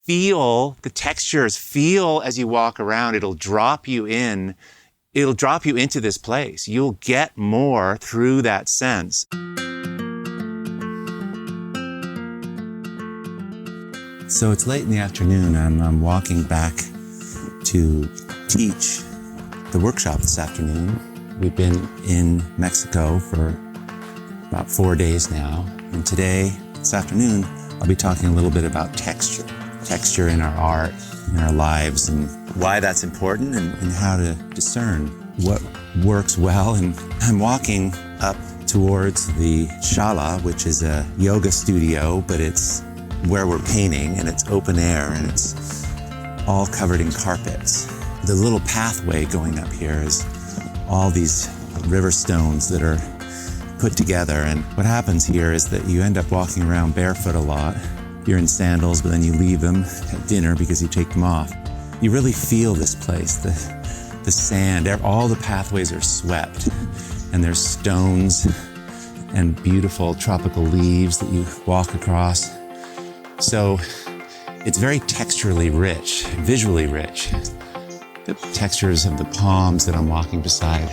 feel the textures, feel as you walk around. It'll drop you into this place. You'll get more through that sense. So it's late in the afternoon and I'm walking back to teach the workshop this afternoon. We've been in Mexico for about 4 days now. And today, this afternoon, I'll be talking a little bit about texture. Texture in our art, in our lives, and why that's important and how to discern what works well. And I'm walking up towards the Shala, which is a yoga studio, but it's where we're painting and it's open air and it's all covered in carpets. The little pathway going up here is all these river stones that are put together. And what happens here is that you end up walking around barefoot a lot. You're in sandals, but then you leave them at dinner because you take them off. You really feel this place, the sand, all the pathways are swept and there's stones and beautiful tropical leaves that you walk across. So it's very texturally rich, visually rich. The textures of the palms that I'm walking beside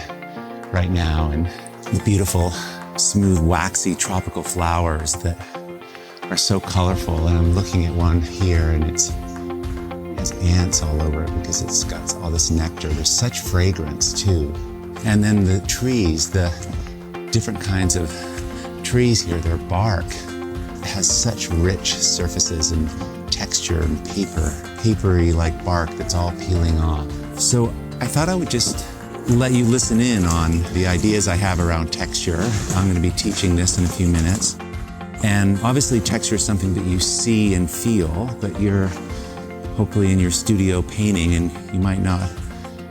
right now and the beautiful, smooth, waxy tropical flowers that are so colorful. And I'm looking at one here and it has ants all over it because it's got all this nectar. There's such fragrance too. And then the trees, the different kinds of trees here, their bark has such rich surfaces and texture and papery like bark that's all peeling off. So I thought I would just let you listen in on the ideas I have around texture. I'm going to be teaching this in a few minutes. And obviously texture is something that you see and feel, but you're hopefully in your studio painting and you might not,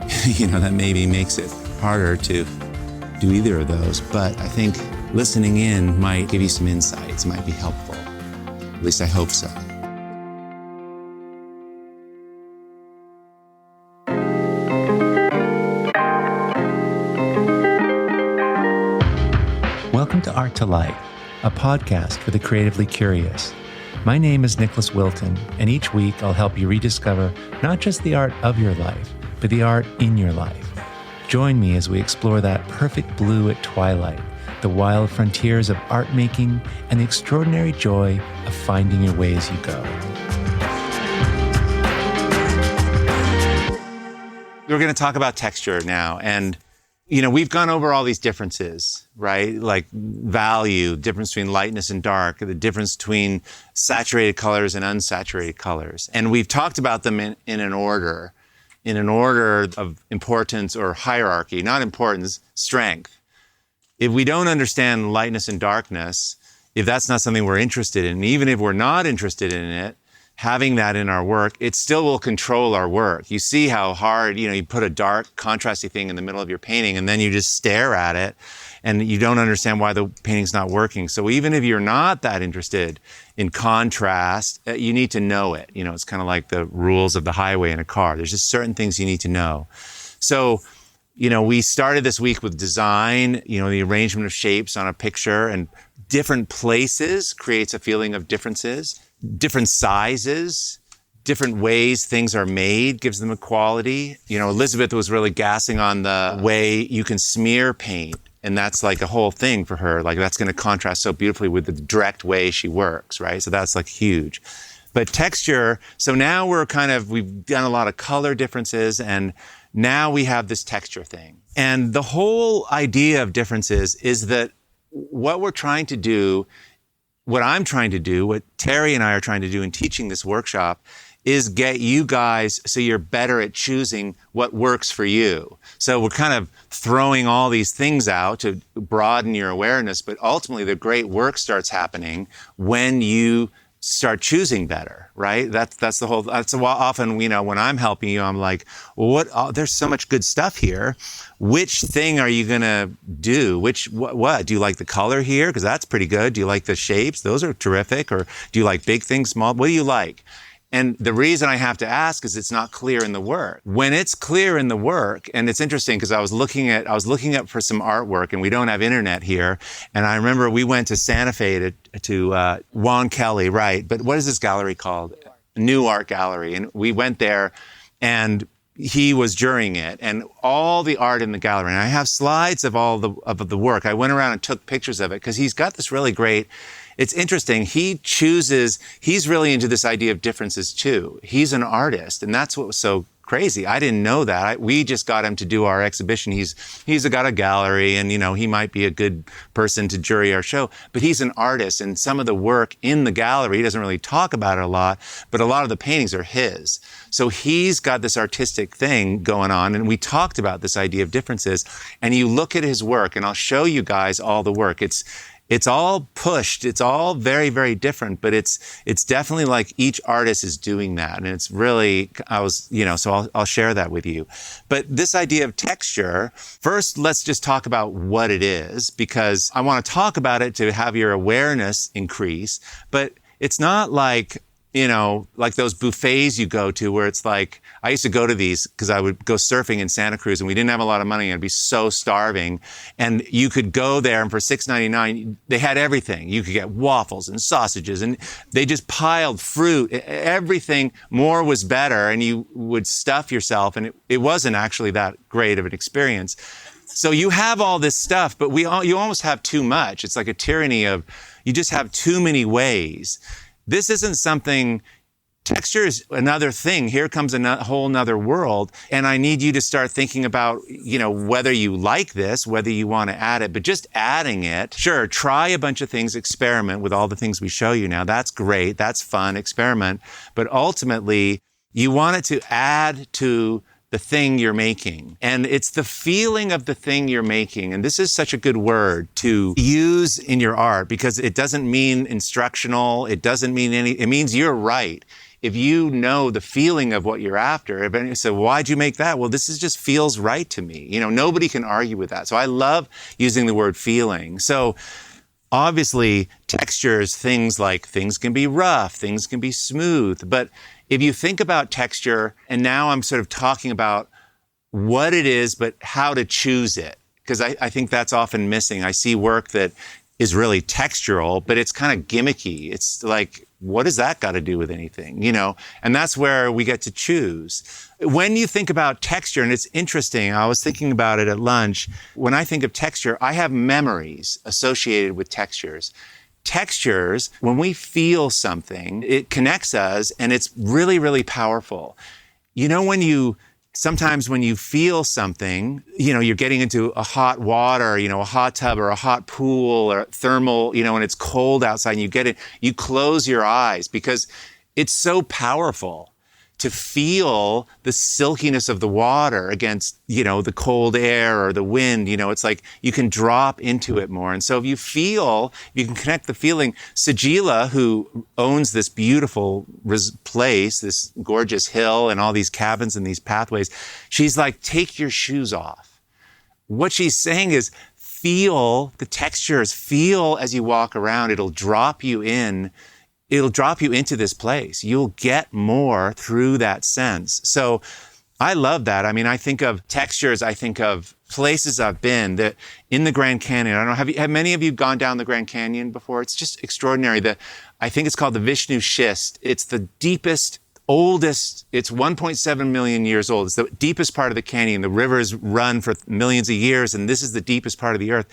that maybe makes it harder to do either of those. But I think listening in might give you some insights, might be helpful. At least I hope so. Welcome to Art to Light, a podcast for the creatively curious. My name is Nicholas Wilton, and each week I'll help you rediscover not just the art of your life, but the art in your life. Join me as we explore that perfect blue at twilight, the wild frontiers of art making, and the extraordinary joy of finding your way as you go. We're going to talk about texture now, and we've gone over all these differences, right? Like value, difference between lightness and dark, the difference between saturated colors and unsaturated colors. And we've talked about them in an order of importance or hierarchy, not importance, strength. If we don't understand lightness and darkness, if that's not something we're interested in, even if we're not interested in it, having that in our work, it still will control our work. You see how hard, you put a dark, contrasty thing in the middle of your painting and then you just stare at it and you don't understand why the painting's not working. So even if you're not that interested in contrast, you need to know it. It's kind of like the rules of the highway in a car. There's just certain things you need to know. So, we started this week with design, the arrangement of shapes on a picture, and different places creates a feeling of differences. Different sizes, different ways things are made gives them a quality. Elizabeth was really gassing on the way you can smear paint. And that's like a whole thing for her. Like that's going to contrast so beautifully with the direct way she works, right? So that's like huge. But texture, so now we've done a lot of color differences and now we have this texture thing. And the whole idea of differences is that what I'm trying to do, what Terri and I are trying to do in teaching this workshop is get you guys so you're better at choosing what works for you. So we're kind of throwing all these things out to broaden your awareness, but ultimately the great work starts happening when you start choosing better, right? That's often, when I'm helping you, I'm like, there's so much good stuff here. Which thing are you going to do? What? Do you like the color here? Because that's pretty good. Do you like the shapes? Those are terrific. Or do you like big things, small? What do you like? And the reason I have to ask is it's not clear in the work. When it's clear in the work, and it's interesting because I was looking up for some artwork, and we don't have internet here. And I remember we went to Santa Fe to Juan Kelly, right? But what is this gallery called? new art gallery. And we went there and he was jurying it, and all the art in the gallery. And I have slides of all the work. I went around and took pictures of it because he's got this really great, it's interesting. He's really into this idea of differences too. He's an artist, and that's what was so crazy. I didn't know that. We just got him to do our exhibition. He's got a gallery, and he might be a good person to jury our show, but he's an artist, and some of the work in the gallery, he doesn't really talk about it a lot, but a lot of the paintings are his. So he's got this artistic thing going on, and we talked about this idea of differences, and you look at his work, and I'll show you guys all the work. It's all pushed. It's all very, very different, but it's definitely like each artist is doing that. And it's really, so I'll share that with you. But this idea of texture, first, let's just talk about what it is, because I want to talk about it to have your awareness increase. But it's not like, like those buffets you go to where it's like, I used to go to these because I would go surfing in Santa Cruz and we didn't have a lot of money and I'd be so starving. And you could go there and for $6.99, they had everything. You could get waffles and sausages and they just piled fruit, everything. More was better, and you would stuff yourself, and it wasn't actually that great of an experience. So you have all this stuff, but you almost have too much. It's like a tyranny of, you just have too many ways. This isn't something, texture is another thing. Here comes a whole nother world. And I need you to start thinking about, whether you like this, whether you want to add it, but just adding it. Sure, try a bunch of things, experiment with all the things we show you now. That's great. That's fun, experiment. But ultimately, you want it to add to the thing you're making. And it's the feeling of the thing you're making. And this is such a good word to use in your art because it doesn't mean instructional. It doesn't mean it means you're right. If you know the feeling of what you're after, if anyone said, why'd you make that? Well, this just feels right to me. Nobody can argue with that. So I love using the word feeling. So obviously textures, things can be rough, things can be smooth, but if you think about texture, and now I'm sort of talking about what it is, but how to choose it, because I think that's often missing. I see work that is really textural, but it's kind of gimmicky. It's like, what does that got to do with anything, And that's where we get to choose. When you think about texture, and it's interesting, I was thinking about it at lunch. When I think of texture, I have memories associated with textures. Textures, when we feel something, it connects us and it's really, really powerful. Sometimes when you feel something, you're getting into a hot water, a hot tub or a hot pool or thermal, and it's cold outside and you close your eyes because it's so powerful to feel the silkiness of the water against, the cold air or the wind. It's like you can drop into it more. And so if you can connect the feeling. Sajila, who owns this beautiful place, this gorgeous hill and all these cabins and these pathways, she's like, take your shoes off. What she's saying is feel the textures, feel as you walk around. It'll drop you into this place. You'll get more through that sense. So I love that. I mean, I think of textures. I think of places I've been that in the Grand Canyon. I don't know, have many of you gone down the Grand Canyon before? It's just extraordinary. I think it's called the Vishnu Schist. It's the deepest, oldest, it's 1.7 million years old. It's the deepest part of the canyon. The rivers run for millions of years, and this is the deepest part of the earth.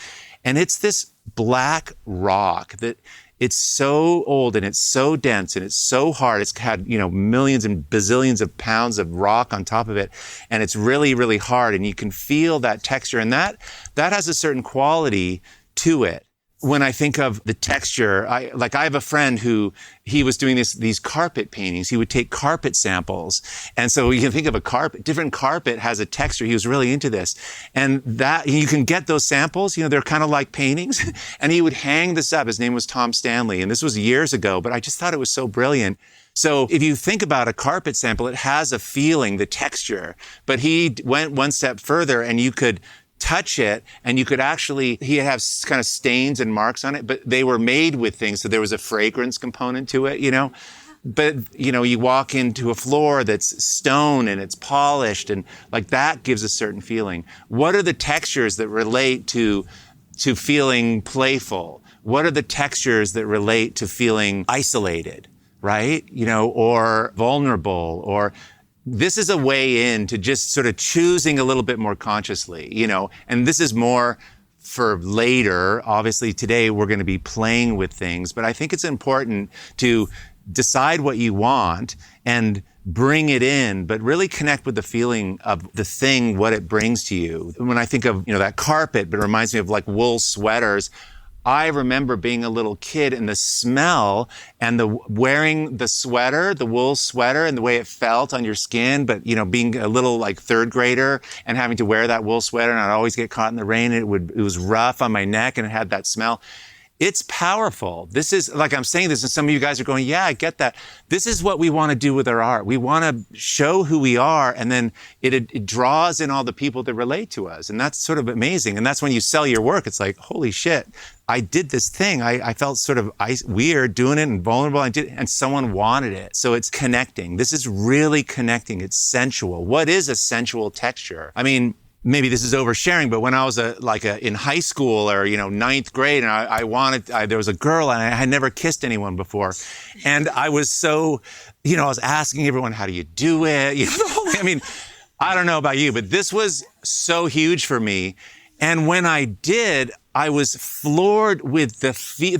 And it's this black rock that it's so old and it's so dense and it's so hard. It's had, millions and bazillions of pounds of rock on top of it. And it's really, really hard. And you can feel that texture. And that has a certain quality to it. When I think of the texture, I have a friend who, he was doing these carpet paintings. He would take carpet samples. And so you can think of a carpet, different carpet has a texture. He was really into this. And that, you can get those samples, they're kind of like paintings. And he would hang this up. His name was Tom Stanley. And this was years ago, but I just thought it was so brilliant. So if you think about a carpet sample, it has a feeling, the texture. But he went one step further and you could touch it and you could actually, he had kind of stains and marks on it, but they were made with things. So there was a fragrance component to it, but you walk into a floor that's stone and it's polished and like that gives a certain feeling. What are the textures that relate to feeling playful? What are the textures that relate to feeling isolated? right? Or vulnerable, or this is a way in to just sort of choosing a little bit more consciously, and this is more for later. Obviously today we're going to be playing with things, but I think it's important to decide what you want and bring it in, but really connect with the feeling of the thing, what it brings to you. When I think of, that carpet, but it reminds me of like wool sweaters. I remember being a little kid and the smell and wearing the sweater, the wool sweater, and the way it felt on your skin, but, being a little like third grader and having to wear that wool sweater, and I'd always get caught in the rain, and it was rough on my neck and it had that smell. It's powerful. This is, like I'm saying this, and some of you guys are going, yeah, I get that. This is what we want to do with our art. We want to show who we are, and then it draws in all the people that relate to us. And that's sort of amazing. And that's when you sell your work. It's like, holy shit, I did this thing. I felt sort of weird doing it and vulnerable. And someone wanted it. So it's connecting. This is really connecting. It's sensual. What is a sensual texture? I mean, maybe this is oversharing, but when I was in high school or, ninth grade, and there was a girl and I had never kissed anyone before. And I was so, I was asking everyone, how do you do it? The whole thing. I mean, I don't know about you, but this was so huge for me. And when I did, I was floored with the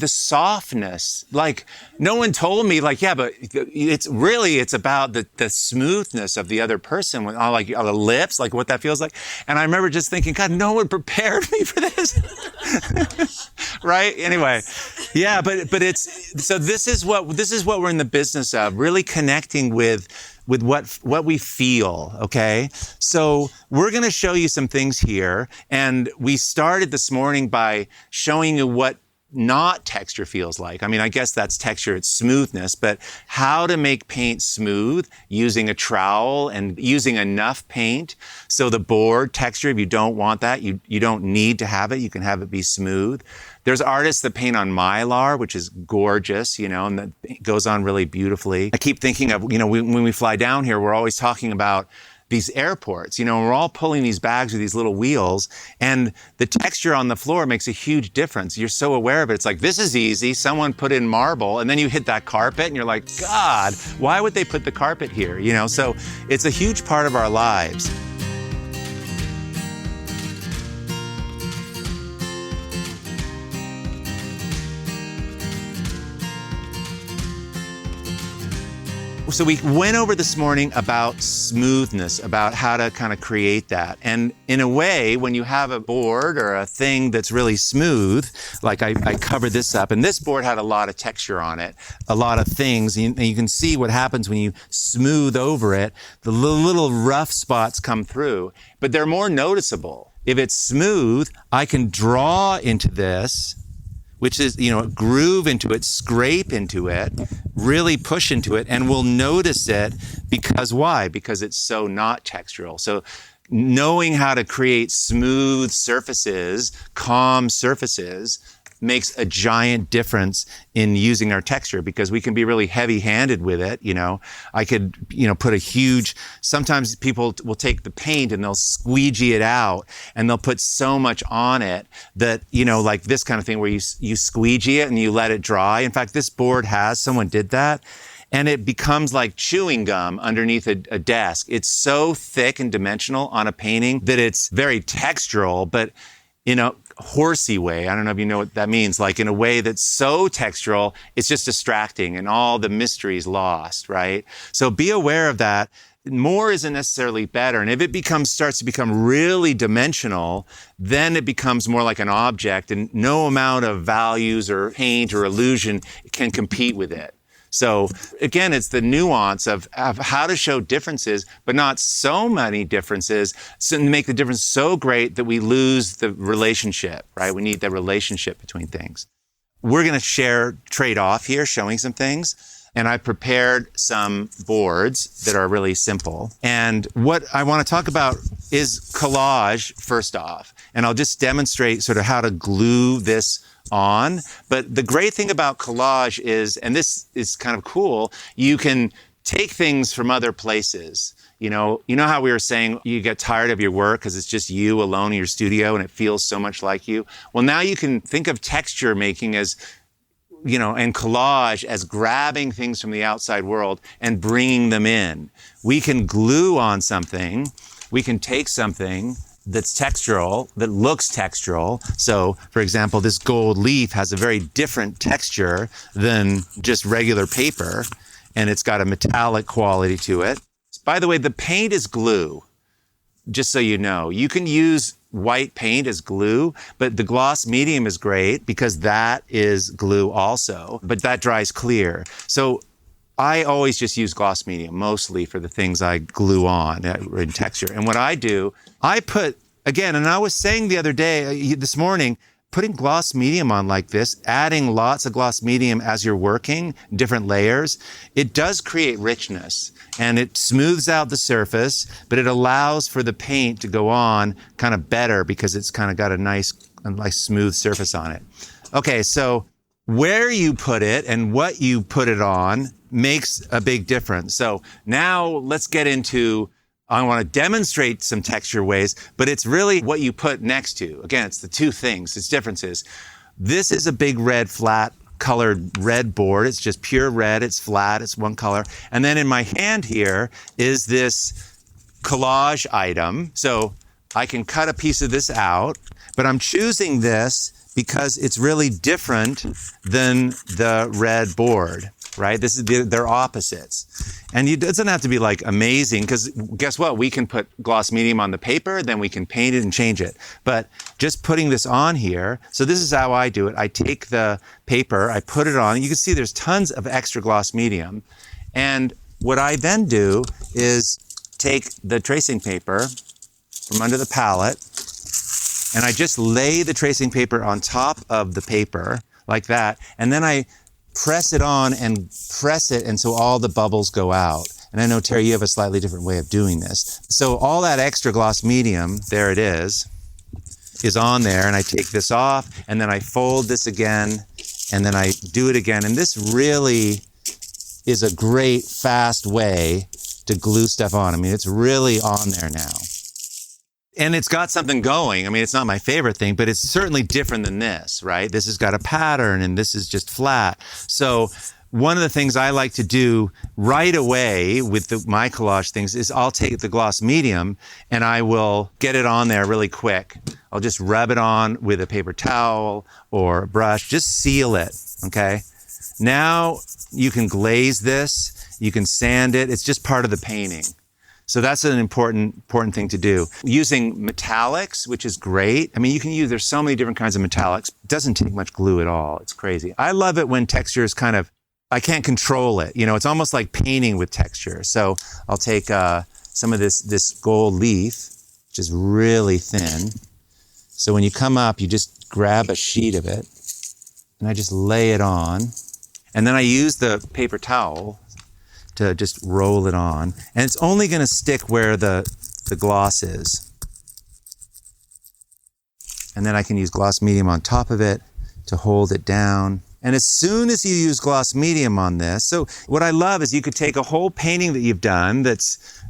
softness. Like, no one told me, like, yeah, but it's about the smoothness of the other person, with like the lips, like what that feels like. And I remember just thinking, God, no one prepared me for this. Right? Anyway, yeah, but this is what we're in the business of, really connecting with what we feel, okay? So we're going to show you some things here. And we started this morning by showing you what not texture feels like. I mean, I guess that's texture, it's smoothness, but how to make paint smooth using a trowel and using enough paint. So the board texture, if you don't want that, you don't need to have it. You can have it be smooth. There's artists that paint on Mylar, which is gorgeous, and that goes on really beautifully. I keep thinking of, when we fly down here, we're always talking about these airports, we're all pulling these bags with these little wheels, and the texture on the floor makes a huge difference. You're so aware of it. It's like, this is easy. Someone put in marble, and then you hit that carpet and you're like, God, why would they put the carpet here? So it's a huge part of our lives. So we went over this morning about smoothness, about how to kind of create that. And in a way, when you have a board or a thing that's really smooth, like I covered this up, and this board had a lot of texture on it, a lot of things, and you can see what happens when you smooth over it. The little rough spots come through, but they're more noticeable. If it's smooth, I can draw into this, which is, groove into it, scrape into it, really push into it, and we'll notice it because why? Because it's so not textural. So knowing how to create smooth surfaces, calm surfaces, makes a giant difference in using our texture, because we can be really heavy-handed with it. I could, put sometimes people will take the paint and they'll squeegee it out and they'll put so much on it that, like this kind of thing where you squeegee it and you let it dry. In fact, this board someone did that, and it becomes like chewing gum underneath a desk. It's so thick and dimensional on a painting that it's very textural, but horsey way. I don't know if you know what that means. Like in a way that's so textural, it's just distracting and all the mystery is lost, right? So be aware of that. More isn't necessarily better. And if it starts to become really dimensional, then it becomes more like an object, and no amount of values or paint or illusion can compete with it. So again, it's the nuance of how to show differences, but not so many differences to make the difference so great that we lose the relationship, right? We need the relationship between things. We're going to trade off here, showing some things. And I prepared some boards that are really simple. And what I want to talk about is collage first off. And I'll just demonstrate sort of how to glue this on. But the great thing about collage is, and this is kind of cool, you can take things from other places. You know how we were saying you get tired of your work because it's just you alone in your studio and it feels so much like you? Well, now you can think of texture making as and collage as grabbing things from the outside world and bringing them in. We can glue on something. We can take something that's textural, that looks textural. So, for example, this gold leaf has a very different texture than just regular paper, and it's got a metallic quality to it. By the way, the paint is glue, just so you know. You can use white paint as glue, but the gloss medium is great because that is glue also, but that dries clear. So I always just use gloss medium mostly for the things I glue on in texture. And what I do, I put, again, and I was saying the other day, this morning, putting gloss medium on like this, adding lots of gloss medium as you're working, different layers, it does create richness and it smooths out the surface, but it allows for the paint to go on kind of better because it's kind of got a nice smooth surface on it. Okay, so where you put it and what you put it on makes a big difference. So now let's get into, I want to demonstrate some texture ways, but it's really what you put next to. Again, it's the two things, it's differences. This is a big red, flat colored red board. It's just pure red, it's flat, it's one color. And then in my hand here is this collage item. So I can cut a piece of this out, but I'm choosing this because it's really different than the red board, right? They're opposites. And it doesn't have to be like amazing because guess what? We can put gloss medium on the paper, then we can paint it and change it. But just putting this on here, so this is how I do it. I take the paper, I put it on. You can see there's tons of extra gloss medium. And what I then do is take the tracing paper from under the palette and I just lay the tracing paper on top of the paper like that. And then I press it on and press it, and so all the bubbles go out. And I know, Terri, you have a slightly different way of doing this. So all that extra gloss medium, there it is on there, and I take this off, and then I fold this again, and then I do it again. And this really is a great, fast way to glue stuff on. I mean, it's really on there now. And it's got something going. I mean, it's not my favorite thing, but it's certainly different than this, right? This has got a pattern and this is just flat. So one of the things I like to do right away with my collage things is I'll take the gloss medium and I will get it on there really quick. I'll just rub it on with a paper towel or a brush, just seal it, okay? Now you can glaze this, you can sand it. It's just part of the painting. So that's an important thing to do. Using metallics, which is great. I mean, there's so many different kinds of metallics. It doesn't take much glue at all. It's crazy. I love it when texture is I can't control it. It's almost like painting with texture. So I'll take some of this gold leaf, which is really thin. So when you come up, you just grab a sheet of it and I just lay it on. And then I use the paper towel to just roll it on. And it's only going to stick where the gloss is. And then I can use gloss medium on top of it to hold it down. And as soon as you use gloss medium on this, so what I love is you could take a whole painting that you've done that's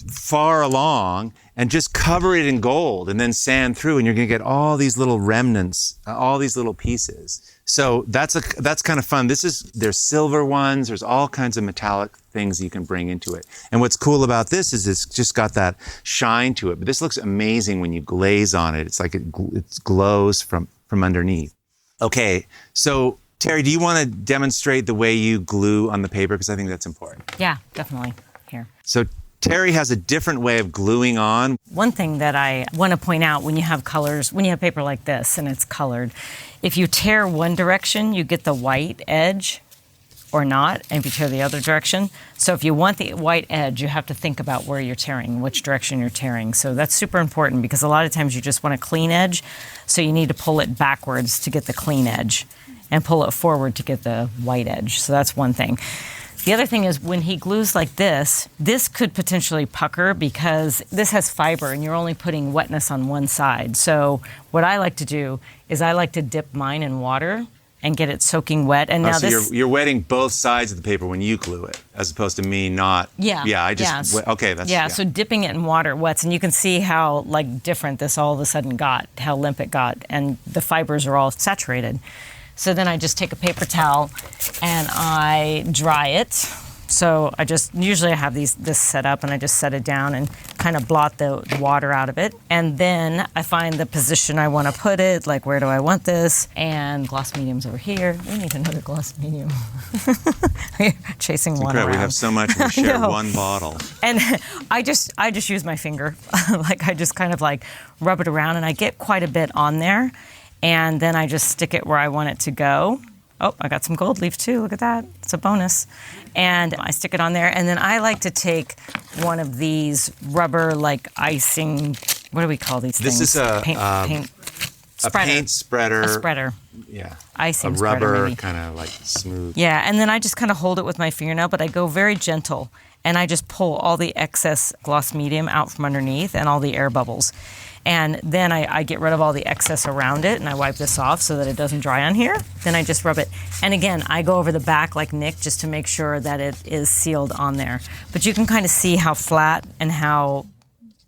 far along and just cover it in gold and then sand through, and you're going to get all these little remnants, all these little pieces. So that's kind of fun. There's silver ones. There's all kinds of metallic things you can bring into it. And what's cool about this is it's just got that shine to it. But this looks amazing when you glaze on it. It's like it glows from underneath. Okay, so Terri, do you want to demonstrate the way you glue on the paper? Because I think that's important. Yeah, definitely. Here. So Terri has a different way of gluing on. One thing that I want to point out when you have paper like this and it's colored, if you tear one direction, you get the white edge or not, and if you tear the other direction. So if you want the white edge, you have to think about where you're tearing, which direction you're tearing. So that's super important because a lot of times you just want a clean edge, so you need to pull it backwards to get the clean edge and pull it forward to get the white edge. So that's one thing. The other thing is when he glues like this could potentially pucker because this has fiber and you're only putting wetness on one side. So what I like to do is I like to dip mine in water and get it soaking wet. And now so you're wetting both sides of the paper when you glue it, as opposed to me not. Yeah. Yeah, okay, that's. Yeah, so dipping it in water wets, and you can see how different this all of a sudden got, how limp it got, and the fibers are all saturated. So then I just take a paper towel and I dry it. So usually I have this set up and I just set it down and kind of blot the water out of it. And then I find the position I want to put it, like where do I want this? And gloss medium's over here. We need another gloss medium. We're chasing one around. We have so much, we share one bottle. And I just use my finger. Like I just kind of like rub it around and I get quite a bit on there. And then I just stick it where I want it to go. Oh, I got some gold leaf too. Look at that. It's a bonus. And I stick it on there. And then I like to take one of these rubber, like icing, what do we call these things? This is a paint spreader. A paint spreader. A spreader. Yeah. Icing a spreader, rubber maybe. kind of like smooth. Yeah, and then I just kind of hold it with my fingernail, but I go very gentle. And I just pull all the excess gloss medium out from underneath and all the air bubbles. And then I get rid of all the excess around it, and I wipe this off so that it doesn't dry on here. Then I just rub it. And again, I go over the back like Nick just to make sure that it is sealed on there. But you can kind of see how flat and how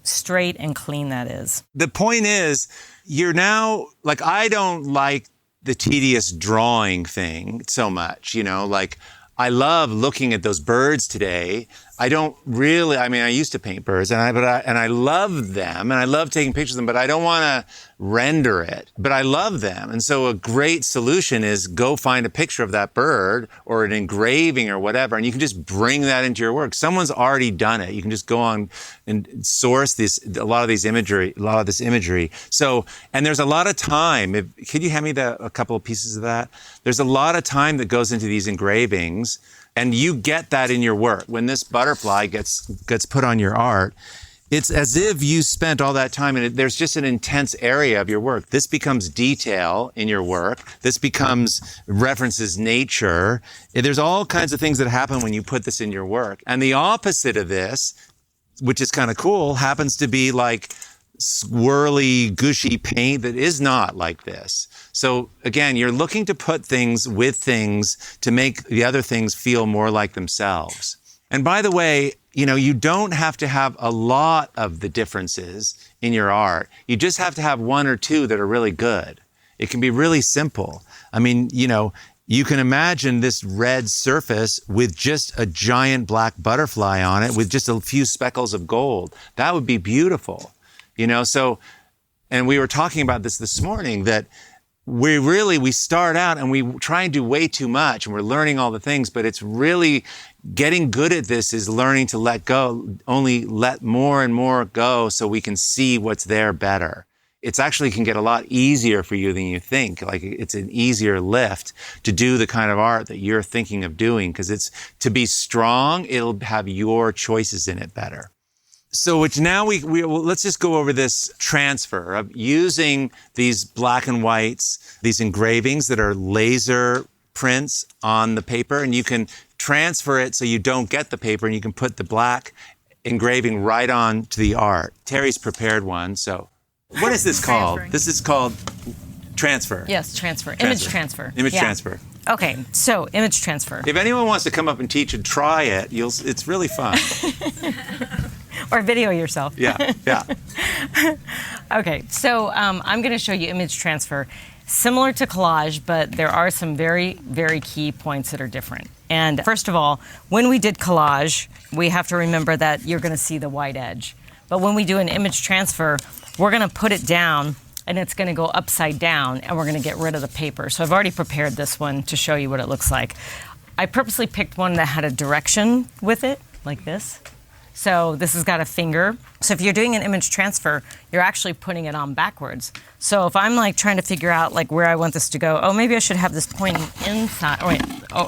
straight and clean that is. The point is, you're now, like, I don't like the tedious drawing thing so much, like, I love looking at those birds today. I don't really, I used to paint birds and I love them and I love taking pictures of them, but I don't want to render it, but I love them. And so a great solution is go find a picture of that bird or an engraving or whatever, and you can just bring that into your work. Someone's already done it. You can just go on and source a lot of this imagery. So, and there's a lot of time. Could you hand me a couple of pieces of that? There's a lot of time that goes into these engravings. And you get that in your work. When this butterfly gets put on your art, it's as if you spent all that time, and there's just an intense area of your work. This becomes detail in your work. This becomes references nature. There's all kinds of things that happen when you put this in your work. And the opposite of this, which is kind of cool, happens to be like swirly, gushy paint that is not like this. So again, you're looking to put things with things to make the other things feel more like themselves. And by the way, you don't have to have a lot of the differences in your art. You just have to have one or two that are really good. It can be really simple. You can imagine this red surface with just a giant black butterfly on it with just a few speckles of gold. That would be beautiful. And we were talking about this morning, that we start out and we try and do way too much and we're learning all the things, but it's really getting good at this is learning to let go, only let more and more go so we can see what's there better. It's actually can get a lot easier for you than you think. Like it's an easier lift to do the kind of art that you're thinking of doing, because it's to be strong, it'll have your choices in it better. So which now let's just go over this transfer of using these black and whites, these engravings that are laser prints on the paper, and you can transfer it so you don't get the paper and you can put the black engraving right on to the art. Terry's prepared one, so what is this called? This is called transfer. Yes, transfer. Image transfer. Image transfer. Okay, so image transfer. If anyone wants to come up and teach and try it, it's really fun. Or video yourself. Yeah. Okay, so I'm going to show you image transfer. Similar to collage, but there are some very, very key points that are different. And first of all, when we did collage, we have to remember that you're going to see the white edge. But when we do an image transfer, we're going to put it down and it's going to go upside down and we're going to get rid of the paper. So I've already prepared this one to show you what it looks like. I purposely picked one that had a direction with it, like this. So this has got a finger. So if you're doing an image transfer, you're actually putting it on backwards. So if I'm like trying to figure out like where I want this to go, maybe I should have this pointing inside,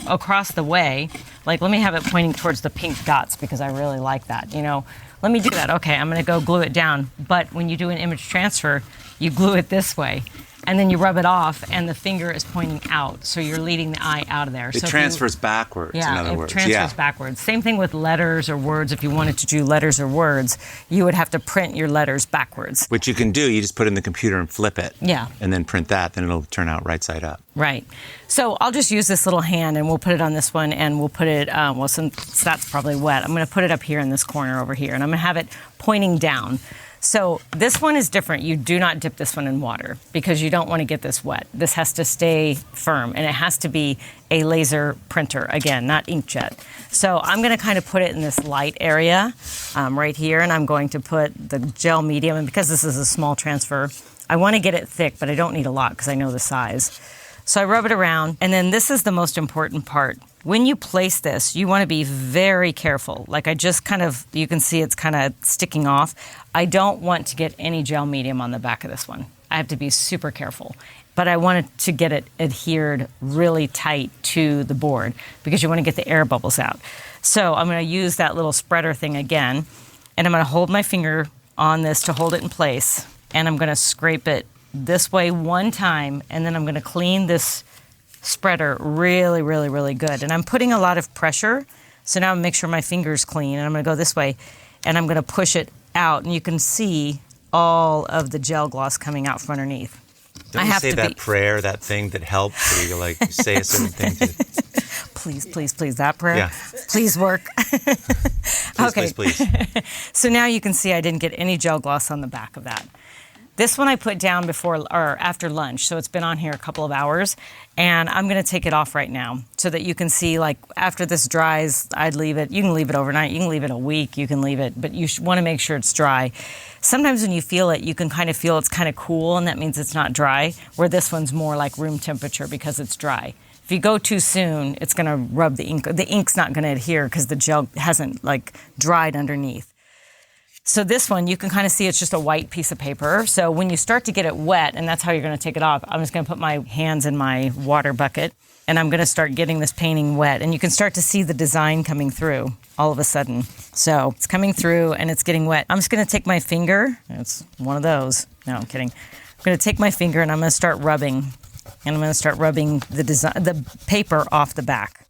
across the way. Like let me have it pointing towards the pink dots because I really like that, Let me do that. Okay, I'm gonna go glue it down. But when you do an image transfer, you glue it this way. And then you rub it off, and the finger is pointing out, so you're leading the eye out of there. It transfers backwards, in other words. Yeah, it transfers backwards. Same thing with letters or words. If you wanted to do letters or words, you would have to print your letters backwards. Which you can do. You just put it in the computer and flip it. Yeah. And then print that. Then it'll turn out right side up. Right. So I'll just use this little hand, and we'll put it on this one, and we'll put it, since that's probably wet, I'm going to put it up here in this corner over here, and I'm going to have it pointing down. So this one is different. You do not dip this one in water because you don't want to get this wet. This has to stay firm, and it has to be a laser printer, again, not inkjet. So I'm going to kind of put it in this light area right here, and I'm going to put the gel medium, and because this is a small transfer, I want to get it thick, but I don't need a lot because I know the size. So I rub it around, and then this is the most important part. When you place this, you want to be very careful. Like I just kind of, you can see it's kind of sticking off. I don't want to get any gel medium on the back of this one. I have to be super careful. But I wanted to get it adhered really tight to the board because you want to get the air bubbles out. So I'm going to use that little spreader thing again, and I'm going to hold my finger on this to hold it in place, and I'm going to scrape it this way one time, and then I'm going to clean this spreader really, really, really good. And I'm putting a lot of pressure, so now I'm make sure my finger's clean, and I'm going to go this way, and I'm going to push it out, and you can see all of the gel gloss coming out from underneath. Don't you say that prayer, that thing that helps, where you like say a certain thing to... Please, please, please, that prayer. Yeah. Please work. Please, please. So now you can see I didn't get any gel gloss on the back of that. This one I put down before or after lunch, so it's been on here a couple of hours, and I'm going to take it off right now so that you can see, like, after this dries, I'd leave it. You can leave it overnight. You can leave it a week. You can leave it, but you want to make sure it's dry. Sometimes when you feel it, you can kind of feel it's kind of cool, and that means it's not dry, where this one's more like room temperature because it's dry. If you go too soon, it's going to rub the ink. The ink's not going to adhere because the gel hasn't, like, dried underneath. So this one, you can kind of see it's just a white piece of paper. So when you start to get it wet, and that's how you're going to take it off, I'm just going to put my hands in my water bucket, and I'm going to start getting this painting wet. And you can start to see the design coming through all of a sudden. So it's coming through, and it's getting wet. I'm just going to take my finger. It's one of those. No, I'm kidding. I'm going to take my finger, and I'm going to start rubbing. And I'm going to start rubbing the paper off the back.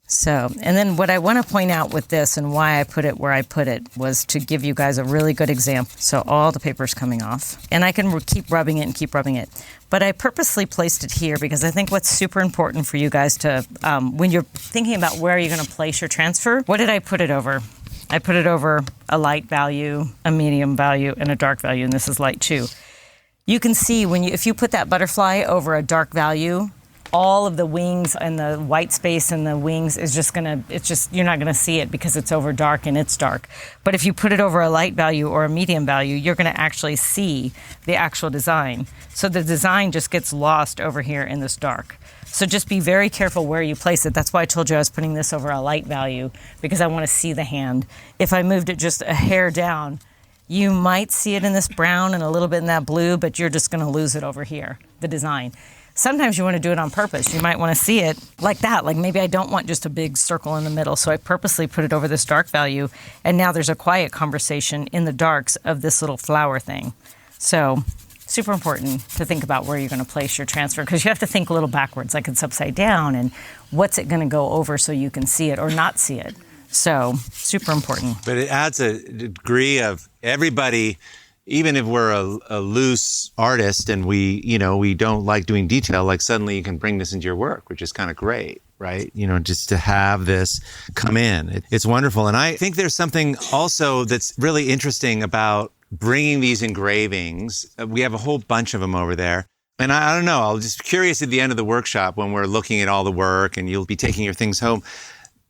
So, and then what I want to point out with this and why I put it where I put it was to give you guys a really good example. So all the paper's coming off, and I can keep rubbing it and keep rubbing it. But I purposely placed it here because I think what's super important for you guys to, when you're thinking about where you're going to place your transfer, what did I put it over? I put it over a light value, a medium value, and a dark value, and this is light 2. You can see if you put that butterfly over a dark value, all of the wings and the white space and the wings is just you're not gonna see it because it's over dark and it's dark. But if you put it over a light value or a medium value, you're gonna actually see the actual design. So the design just gets lost over here in this dark. So just be very careful where you place it. That's why I told you I was putting this over a light value, because I wanna see the hand. If I moved it just a hair down, you might see it in this brown and a little bit in that blue, but you're just gonna lose it over here, the design. Sometimes you want to do it on purpose. You might want to see it like that. Like maybe I don't want just a big circle in the middle, so I purposely put it over this dark value, and now there's a quiet conversation in the darks of this little flower thing. So super important to think about where you're going to place your transfer, because you have to think a little backwards, like it's upside down, and what's it going to go over so you can see it or not see it. So super important. But it adds a degree of everybody. Even if we're a loose artist and we don't like doing detail, like suddenly you can bring this into your work, which is kind of great, right? Just to have this come in. It's wonderful. And I think there's something also that's really interesting about bringing these engravings. We have a whole bunch of them over there. And I don't know, I'll just be curious at the end of the workshop when we're looking at all the work and you'll be taking your things home.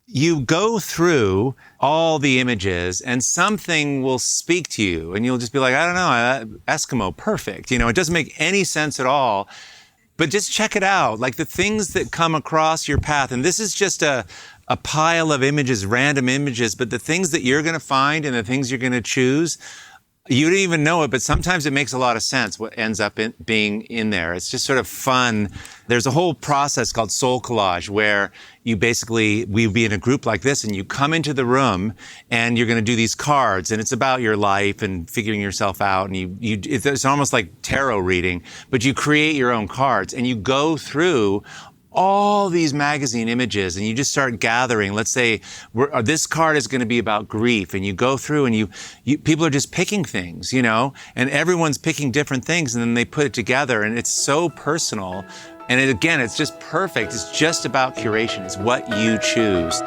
You go through all the images and something will speak to you and you'll just be like, I don't know, Eskimo, perfect. It doesn't make any sense at all, but just check it out. Like the things that come across your path, and this is just a pile of images, random images, but the things that you're going to find and the things you're going to choose, you don't even know it, but sometimes it makes a lot of sense what ends up being in there. It's just sort of fun. There's a whole process called soul collage where we'd be in a group like this and you come into the room and you're going to do these cards and it's about your life and figuring yourself out. And it's almost like tarot reading, but you create your own cards and you go through all these magazine images and you just start gathering. Let's say this card is going to be about grief, and you go through and you people are just picking things, and everyone's picking different things, and then they put it together, and it's so personal. And it's just perfect. It's just about curation. It's what you choose.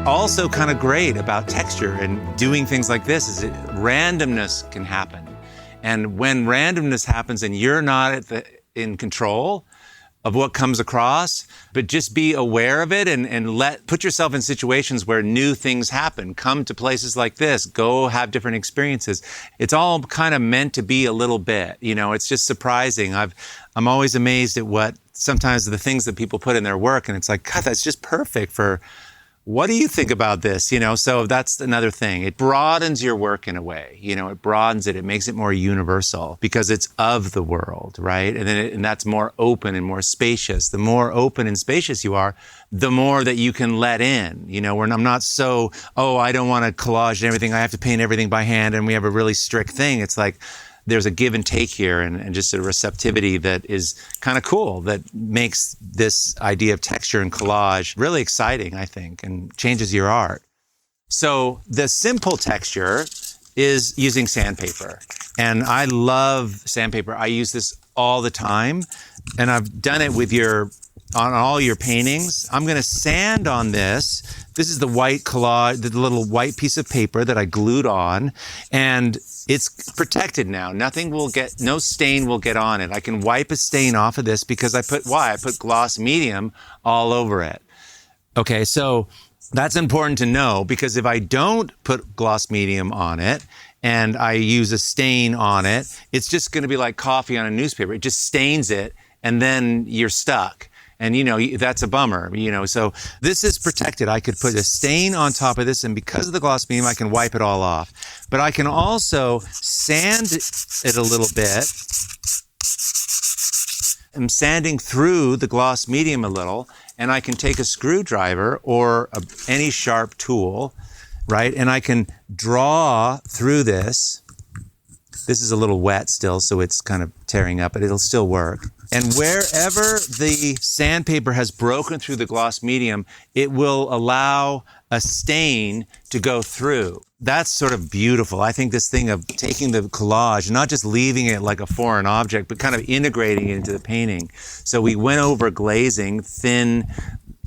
also kind of great about texture and doing things like this is randomness can happen. And when randomness happens and you're not in control of what comes across, but just be aware of it and put yourself in situations where new things happen. Come to places like this, go have different experiences. It's all kind of meant to be a little bit, it's just surprising. I'm always amazed at what sometimes the things that people put in their work, and it's like, God, that's just perfect for, what do you think about this? So that's another thing. It broadens your work in a way, it broadens it. It makes it more universal because it's of the world, right? And that's more open and more spacious. The more open and spacious you are, the more that you can let in, when I'm not so, I don't want to collage and everything. I have to paint everything by hand and we have a really strict thing. It's like, there's a give and take here and just a receptivity that is kind of cool that makes this idea of texture and collage really exciting, I think, and changes your art. So the simple texture is using sandpaper. And I love sandpaper. I use this all the time. And I've done it with on all your paintings. I'm going to sand on this. This is the white collage, the little white piece of paper that I glued on. And it's protected now. No stain will get on it. I can wipe a stain off of this because I put gloss medium all over it. Okay, so that's important to know because if I don't put gloss medium on it and I use a stain on it, it's just going to be like coffee on a newspaper. It just stains it and then you're stuck. And, that's a bummer, so this is protected. I could put a stain on top of this, and because of the gloss medium, I can wipe it all off. But I can also sand it a little bit. I'm sanding through the gloss medium a little, and I can take a screwdriver or any sharp tool, right? And I can draw through this. This is a little wet still, so it's kind of tearing up, but it'll still work. And wherever the sandpaper has broken through the gloss medium, it will allow a stain to go through. That's sort of beautiful. I think this thing of taking the collage, not just leaving it like a foreign object, but kind of integrating it into the painting. So we went over glazing,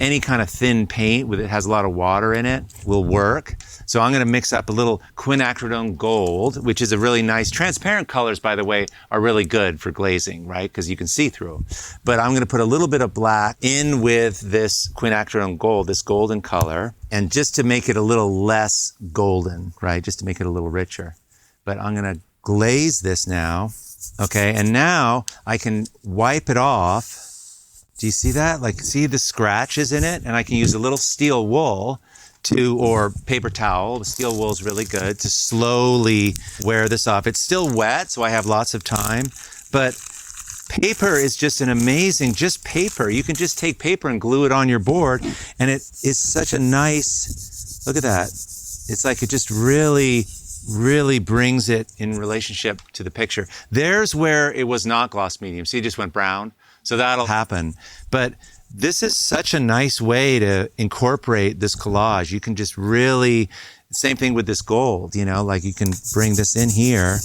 any kind of thin paint that has a lot of water in it will work. So I'm going to mix up a little quinacridone gold, which is a really nice, transparent colors, by the way, are really good for glazing, right? Because you can see through them. But I'm going to put a little bit of black in with this quinacridone gold, this golden color, and just to make it a little less golden, right? Just to make it a little richer. But I'm going to glaze this now, okay? And now I can wipe it off. Do you see that? See the scratches in it? And I can use a little steel wool or paper towel. The steel wool is really good to slowly wear this off. It's still wet, so I have lots of time. But paper is just just paper. You can just take paper and glue it on your board. And it is such a nice, look at that. It's like it just really, really brings it in relationship to the picture. There's where it was not gloss medium. See, it just went brown. So that'll happen. But this is such a nice way to incorporate this collage. You can just really, same thing with this gold, you can bring this in here.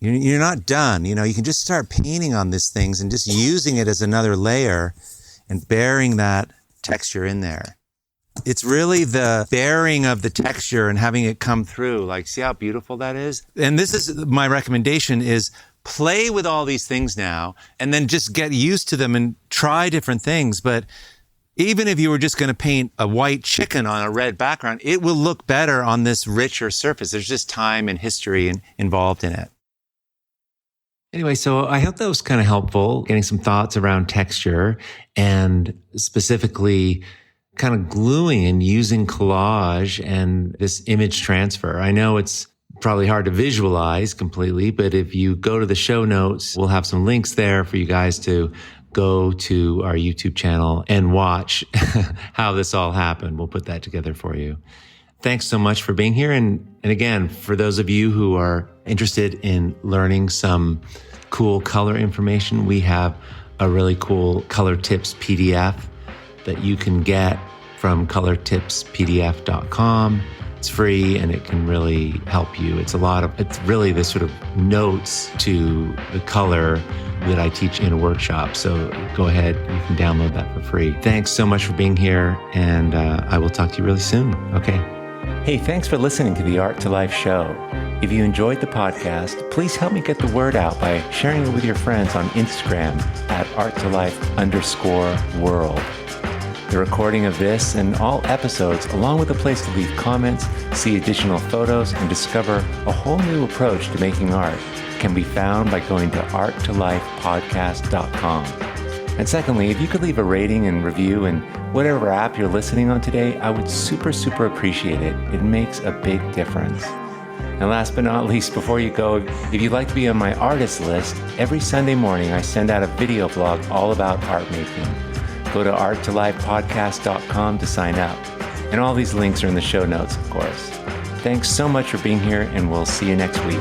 You're not done, you can just start painting on these things and just using it as another layer and bearing that texture in there. It's really the bearing of the texture and having it come through. See how beautiful that is? And this is my recommendation is play with all these things now and then just get used to them and try different things. But even if you were just going to paint a white chicken on a red background, it will look better on this richer surface. There's just time and history involved in it. Anyway, so I hope that was kind of helpful, getting some thoughts around texture and specifically kind of gluing and using collage and this image transfer. I know it's probably hard to visualize completely, but if you go to the show notes, we'll have some links there for you guys to go to our YouTube channel and watch how this all happened. We'll put that together for you. Thanks so much for being here. And again, for those of you who are interested in learning some cool color information, we have a really cool color tips PDF that you can get from colortipspdf.com. It's free and it can really help you. It's really the sort of notes to the color that I teach in a workshop. So go ahead, you can download that for free. Thanks so much for being here, and I will talk to you really soon. Okay. Hey, thanks for listening to the Art to Life show. If you enjoyed the podcast, please help me get the word out by sharing it with your friends on Instagram at arttolife_world. The recording of this and all episodes, along with a place to leave comments, see additional photos, and discover a whole new approach to making art, can be found by going to arttolifepodcast.com. And secondly, if you could leave a rating and review in whatever app you're listening on today, I would super appreciate it. It makes a big difference. And last but not least, before you go, if you'd like to be on my artist list, every Sunday morning I send out a video blog all about art making. Go to arttolifepodcast.com to sign up. And all these links are in the show notes, of course. Thanks so much for being here, and we'll see you next week.